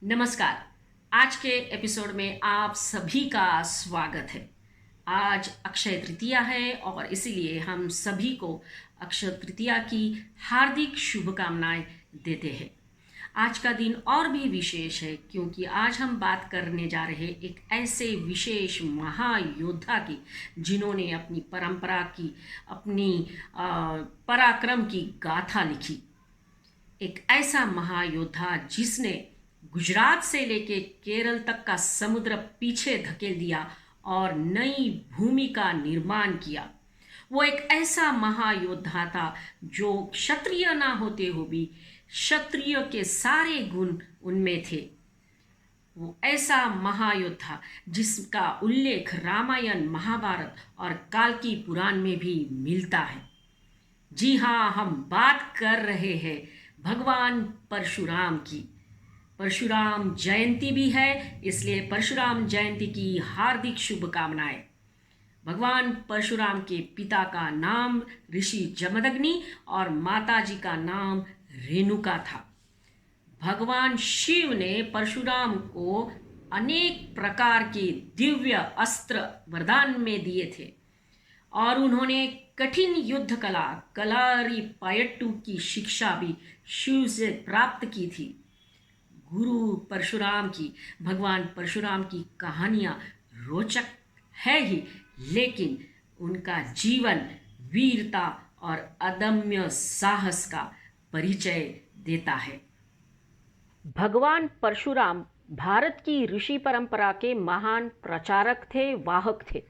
नमस्कार। आज के एपिसोड में आप सभी का स्वागत है। आज अक्षय तृतीया है और इसीलिए हम सभी को अक्षय तृतीया की हार्दिक शुभकामनाएं देते हैं। आज का दिन और भी विशेष है क्योंकि आज हम बात करने जा रहे हैं एक ऐसे विशेष महायोद्धा की जिन्होंने अपनी परंपरा की अपनी पराक्रम की गाथा लिखी। एक ऐसा महायोद्धा जिसने गुजरात से लेके केरल तक का समुद्र पीछे धकेल दिया और नई भूमि का निर्माण किया। वो एक ऐसा महायोद्धा था जो क्षत्रिय ना होते हुए भी क्षत्रिय के सारे गुण उनमें थे। वो ऐसा महायोद्धा जिसका उल्लेख रामायण, महाभारत और काल्की पुराण में भी मिलता है। जी हाँ, हम बात कर रहे हैं भगवान परशुराम की। परशुराम जयंती भी है, इसलिए परशुराम जयंती की हार्दिक शुभकामनाएं। भगवान परशुराम के पिता का नाम ऋषि जमदग्नि और माताजी का नाम रेणुका था। भगवान शिव ने परशुराम को अनेक प्रकार के दिव्य अस्त्र वरदान में दिए थे और उन्होंने कठिन युद्ध कला कलारी पायट्टू की शिक्षा भी शिव से प्राप्त की थी। गुरु परशुराम की, भगवान परशुराम की कहानियाँ रोचक है ही, लेकिन उनका जीवन वीरता और अदम्य साहस का परिचय देता है। भगवान परशुराम भारत की ऋषि परंपरा के महान प्रचारक थे, वाहक थे।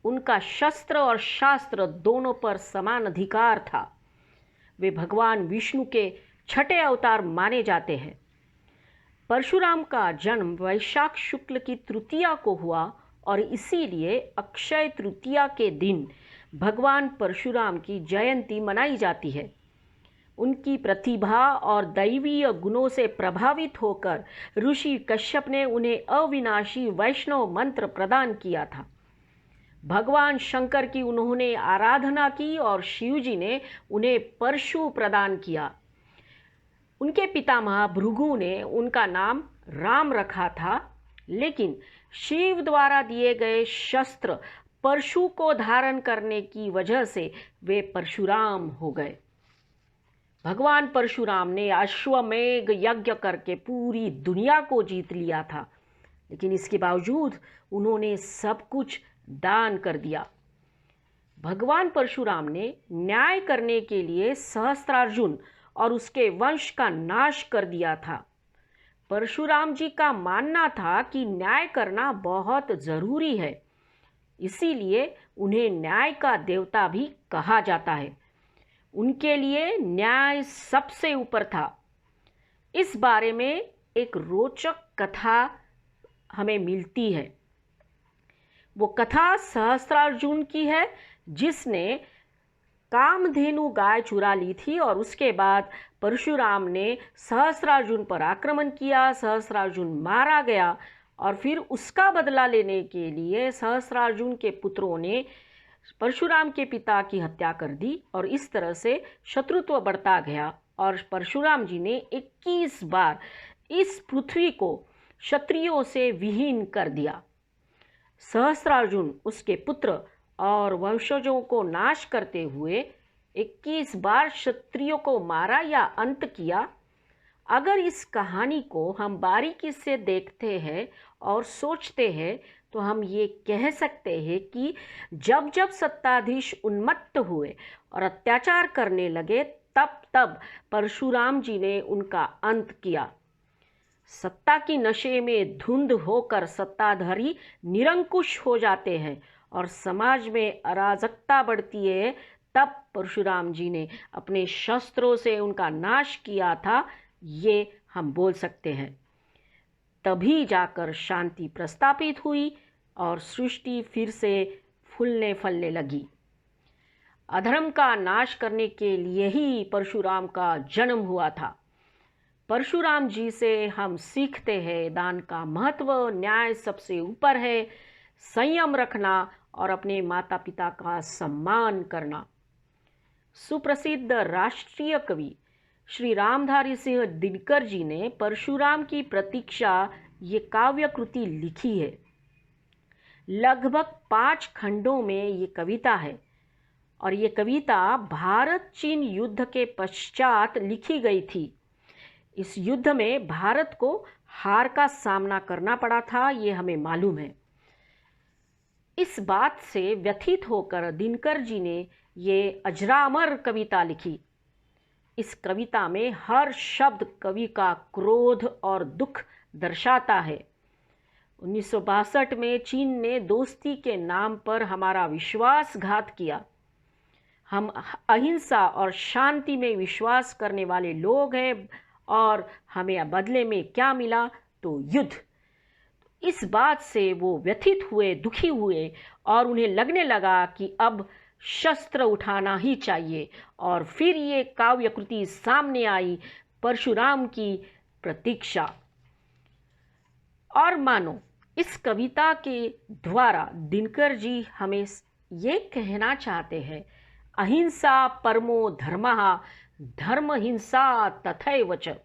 उनका शस्त्र और शास्त्र दोनों पर समान अधिकार था। वे भगवान विष्णु के छठे अवतार माने जाते हैं। परशुराम का जन्म वैशाख शुक्ल की तृतीया को हुआ और इसीलिए अक्षय तृतीया के दिन भगवान परशुराम की जयंती मनाई जाती है। उनकी प्रतिभा और दैवीय गुणों से प्रभावित होकर ऋषि कश्यप ने उन्हें अविनाशी वैष्णव मंत्र प्रदान किया था। भगवान शंकर की उन्होंने आराधना की और शिवजी ने उन्हें परशु प्रदान किया। उनके पितामह भृगु ने उनका नाम राम रखा था, लेकिन शिव द्वारा दिए गए शस्त्र परशु को धारण करने की वजह से वे परशुराम हो गए। भगवान परशुराम ने अश्वमेध यज्ञ करके पूरी दुनिया को जीत लिया था, लेकिन इसके बावजूद उन्होंने सब कुछ दान कर दिया। भगवान परशुराम ने न्याय करने के लिए सहस्त्रार्जुन और उसके वंश का नाश कर दिया था। परशुराम जी का मानना था कि न्याय करना बहुत जरूरी है, इसीलिए उन्हें न्याय का देवता भी कहा जाता है। उनके लिए न्याय सबसे ऊपर था। इस बारे में एक रोचक कथा हमें मिलती है। वो कथा सहस्त्रार्जुन की है, जिसने कामधेनु गाय चुरा ली थी और उसके बाद परशुराम ने सहस्त्रार्जुन पर आक्रमण किया। सहस्त्रार्जुन मारा गया और फिर उसका बदला लेने के लिए सहस्त्रार्जुन के पुत्रों ने परशुराम के पिता की हत्या कर दी और इस तरह से शत्रुत्व बढ़ता गया और परशुराम जी ने 21 बार इस पृथ्वी को क्षत्रियों से विहीन कर दिया। सहस्त्रार्जुन, उसके पुत्र और वंशजों को नाश करते हुए 21 बार क्षत्रियों को मारा या अंत किया। अगर इस कहानी को हम बारीकी से देखते हैं और सोचते हैं तो हम ये कह सकते हैं कि जब जब सत्ताधीश उन्मत्त हुए और अत्याचार करने लगे, तब तब परशुराम जी ने उनका अंत किया। सत्ता की नशे में धुंध होकर सत्ताधारी निरंकुश हो जाते हैं और समाज में अराजकता बढ़ती है, तब परशुराम जी ने अपने शस्त्रों से उनका नाश किया था, ये हम बोल सकते हैं। तभी जाकर शांति प्रस्थापित हुई और सृष्टि फिर से फूलने फलने लगी। अधर्म का नाश करने के लिए ही परशुराम का जन्म हुआ था। परशुराम जी से हम सीखते हैं दान का महत्व, न्याय सबसे ऊपर है, संयम रखना और अपने माता पिता का सम्मान करना। सुप्रसिद्ध राष्ट्रीय कवि श्री रामधारी सिंह दिनकर जी ने परशुराम की प्रतीक्षा ये काव्य कृति लिखी है। लगभग 5 खंडों में ये कविता है और ये कविता भारत चीन युद्ध के पश्चात लिखी गई थी। इस युद्ध में भारत को हार का सामना करना पड़ा था, ये हमें मालूम है। इस बात से व्यथित होकर दिनकर जी ने ये अजरामर कविता लिखी। इस कविता में हर शब्द कवि का क्रोध और दुख दर्शाता है। 1962 में चीन ने दोस्ती के नाम पर हमारा विश्वासघात किया। हम अहिंसा और शांति में विश्वास करने वाले लोग हैं और हमें बदले में क्या मिला? तो युद्ध। इस बात से वो व्यथित हुए, दुखी हुए और उन्हें लगने लगा कि अब शस्त्र उठाना ही चाहिए। और फिर ये काव्य कृति सामने आई, परशुराम की प्रतीक्षा। और मानो इस कविता के द्वारा दिनकर जी हमें ये कहना चाहते हैं, अहिंसा परमो धर्मः, धर्म हिंसा तथैव च।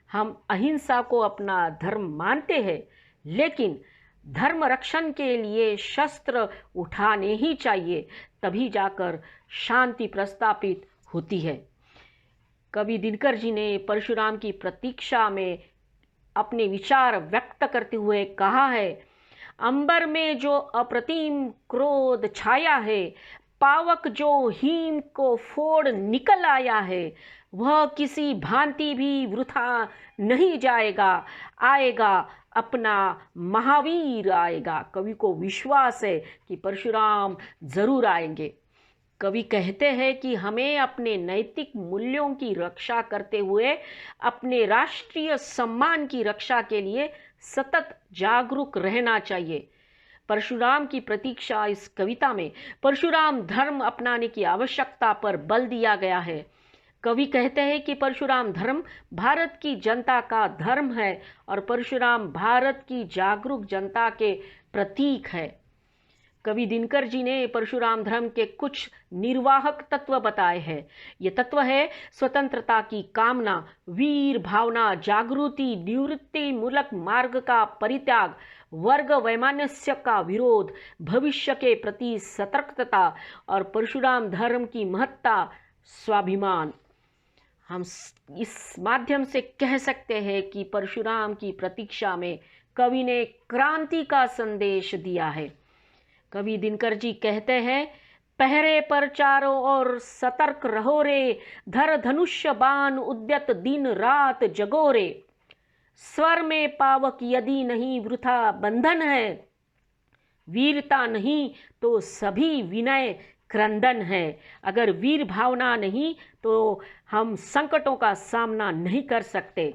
हम अहिंसा को अपना धर्म मानते हैं, लेकिन धर्म रक्षण के लिए शस्त्र उठाने ही चाहिए, तभी जाकर शांति प्रस्थापित होती है। कवि दिनकर जी ने परशुराम की प्रतीक्षा में अपने विचार व्यक्त करते हुए कहा है, अंबर में जो अप्रतिम क्रोध छाया है, पावक जो हिम को फोड़ निकल आया है, वह किसी भांति भी वृथा नहीं जाएगा, आएगा अपना महावीर आएगा। कवि को विश्वास है कि परशुराम जरूर आएंगे। कवि कहते हैं कि हमें अपने नैतिक मूल्यों की रक्षा करते हुए अपने राष्ट्रीय सम्मान की रक्षा के लिए सतत जागरूक रहना चाहिए। परशुराम की प्रतीक्षा इस कविता में परशुराम धर्म अपनाने की आवश्यकता पर बल दिया गया है। कवि कहते हैं कि परशुराम धर्म भारत की जनता का धर्म है और परशुराम भारत की जागरूक जनता के प्रतीक है। कवि दिनकर जी ने परशुराम धर्म के कुछ निर्वाहक तत्व बताए हैं। ये तत्व है स्वतंत्रता की कामना, वीर भावना, जागृति, निवृत्ति मूलक मार्ग का परित्याग, वर्ग वैमनस्य का विरोध, भविष्य के प्रति सतर्कता और परशुराम धर्म की महत्ता, स्वाभिमान। हम इस माध्यम से कह सकते हैं कि परशुराम की प्रतीक्षा में कवि ने क्रांति का संदेश दिया है। कवि दिनकर जी कहते हैं, पहरे पर चारों ओर सतर्क रहो रे, धर धनुष्य बाण उद्यत दिन रात जगो रे। स्वर में पावक यदि नहीं वृथा बंधन है, वीरता नहीं तो सभी विनय क्रंदन है। अगर वीर भावना नहीं तो हम संकटों का सामना नहीं कर सकते।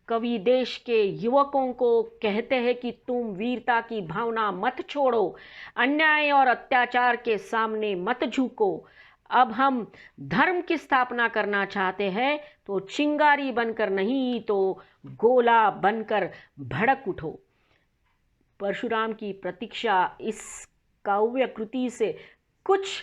कवि देश के युवकों को कहते हैं कि तुम वीरता की भावना मत छोड़ो, अन्याय और अत्याचार के सामने मत झुको। अब हम धर्म की स्थापना करना चाहते हैं तो चिंगारी बनकर नहीं तो गोला बनकर भड़क उठो। परशुराम की प्रतीक्षा इस काव्य कृति से कुछ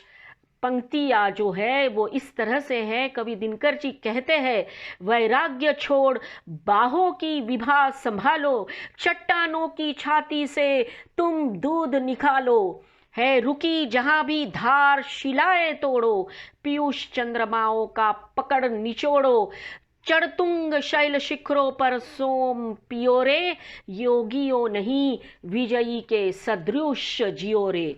पंक्तियाँ जो है वो इस तरह से है। कवि दिनकर जी कहते हैं, वैराग्य छोड़ बाहों की विभा संभालो, चट्टानों की छाती से तुम दूध निकालो। है रुकी जहाँ भी धार शिलाएं तोड़ो, पीयूष चंद्रमाओं का पकड़ निचोड़ो। चढ़तुंग शैल शिखरों पर सोम पियो रे, योगियों नहीं विजयी के सदृश जियो रे।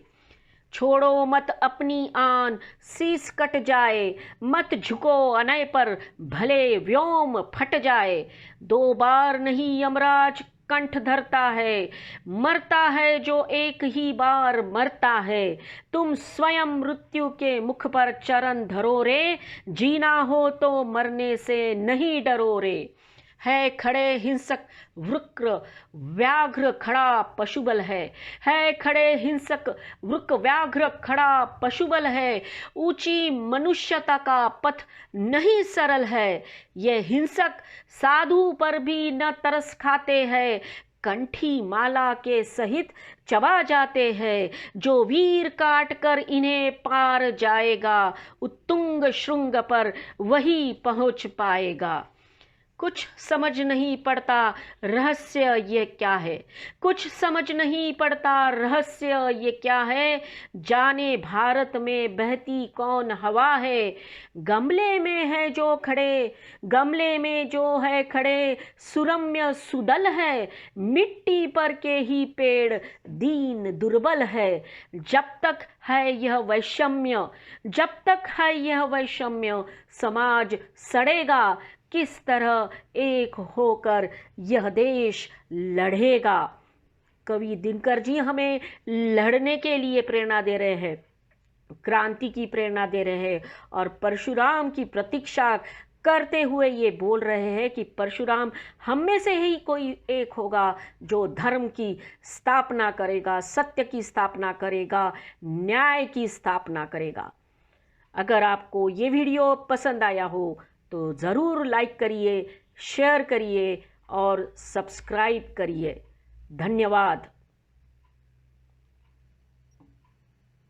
छोड़ो मत अपनी आन शीस कट जाए, मत झुको अनय पर भले व्योम फट जाए। 2 बार नहीं यमराज कंठ धरता है, मरता है जो एक ही बार मरता है। तुम स्वयं मृत्यु के मुख पर चरण धरो रे, जीना हो तो मरने से नहीं डरो रे। है खड़े हिंसक वृक्र व्याघ्र खड़ा पशुबल है खड़े हिंसक वृक व्याघ्र खड़ा पशुबल है। ऊंची मनुष्यता का पथ नहीं सरल है, ये हिंसक साधु पर भी न तरस खाते हैं। कंठी माला के सहित चबा जाते हैं। जो वीर काट कर इन्हें पार जाएगा, उत्तुंग श्रृंग पर वही पहुंच पाएगा। कुछ समझ नहीं पड़ता रहस्य ये क्या है, कुछ समझ नहीं पड़ता रहस्य ये क्या है। जाने भारत में बहती कौन हवा है। गमले में है जो खड़े, गमले में जो है खड़े, सुरम्य सुदल है। मिट्टी पर के ही पेड़ दीन दुर्बल है। जब तक है यह वैषम्य, जब तक है यह वैषम्य, समाज सड़ेगा। किस तरह एक होकर यह देश लड़ेगा। कवि दिनकर जी हमें लड़ने के लिए प्रेरणा दे रहे हैं, क्रांति की प्रेरणा दे रहे हैं और परशुराम की प्रतीक्षा करते हुए ये बोल रहे हैं कि परशुराम हम में से ही कोई एक होगा जो धर्म की स्थापना करेगा, सत्य की स्थापना करेगा, न्याय की स्थापना करेगा। अगर आपको ये वीडियो पसंद आया हो तो ज़रूर लाइक करिए, शेयर करिए और सब्सक्राइब करिए। धन्यवाद।